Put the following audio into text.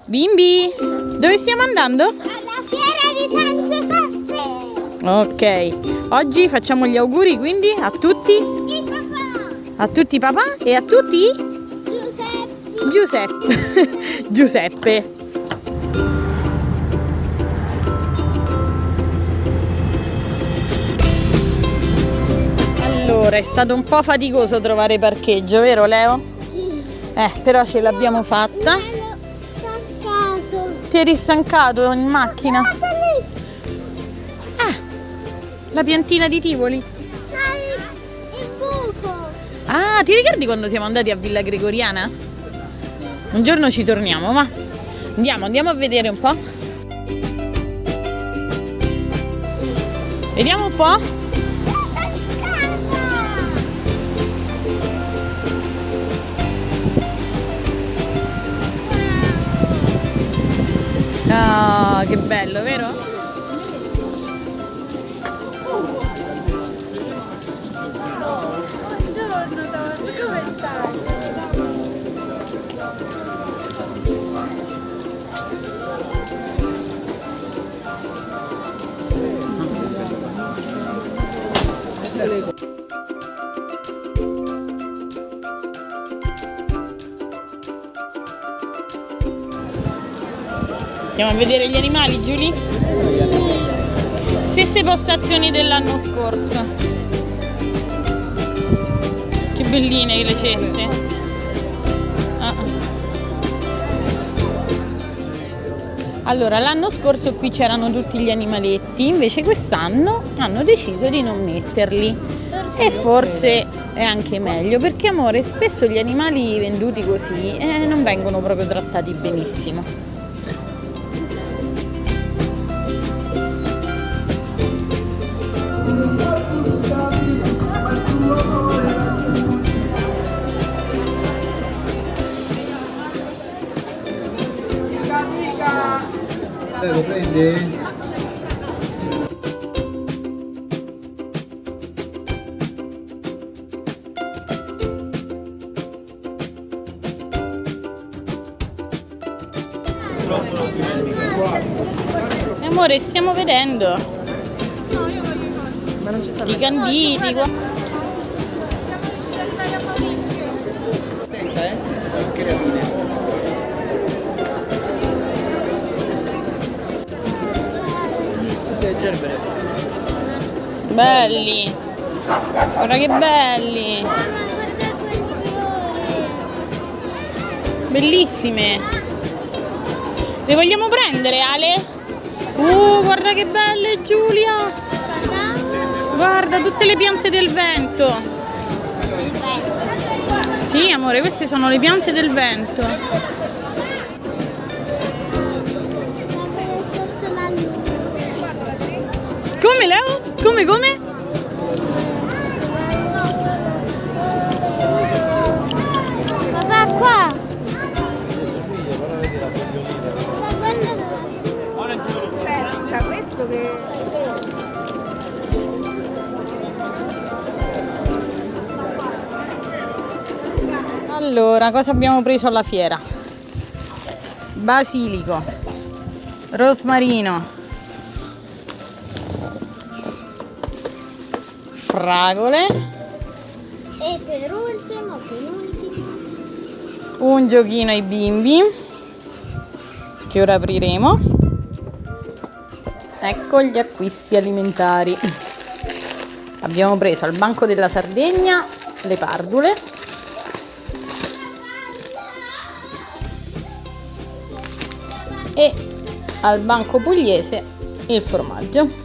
Bimbi, dove stiamo andando? Alla fiera di San Giuseppe. Ok, oggi facciamo gli auguri quindi a tutti? Il papà. A tutti papà e a tutti? Giuseppe. Giuseppe. Allora, è stato un po' faticoso trovare parcheggio, vero Leo? Sì. Però ce l'abbiamo fatta. Me l'ho stancato. Ti eri stancato in macchina? Guarda lì. La piantina di Tivoli? Dai, il buco. Ah, ti ricordi quando siamo andati a Villa Gregoriana? Sì. Un giorno ci torniamo, ma andiamo a vedere un po'. Vediamo un po'. Ah, che bello, vero? Buongiorno Tos, come stai? Andiamo a vedere gli animali, Giulia? Stesse postazioni dell'anno scorso. Che belline le ceste. Allora, l'anno scorso qui c'erano tutti gli animaletti, invece quest'anno hanno deciso di non metterli. E forse è anche meglio, perché amore, spesso gli animali venduti così non vengono proprio trattati benissimo. Lo prendi? Amore, stiamo vedendo i canditi qua. Attenta, creature. Belli, guarda che belli, Mamma, guarda quel fiore. bellissime. Le vogliamo prendere, Ale? Guarda che belle, Giulia. Cosa? Guarda tutte le piante del vento. Il vento. Sì, amore, queste sono le piante del vento. Guarda sotto la luna. Come, Leo? Come? Papà, qua. Guarda dove. C'è questo che... Allora, cosa abbiamo preso alla fiera? Basilico, rosmarino, fragole, E per ultimo, un giochino ai bimbi che ora apriremo. Ecco gli acquisti alimentari. Abbiamo preso al Banco della Sardegna le pardule, e al Banco Pugliese il formaggio.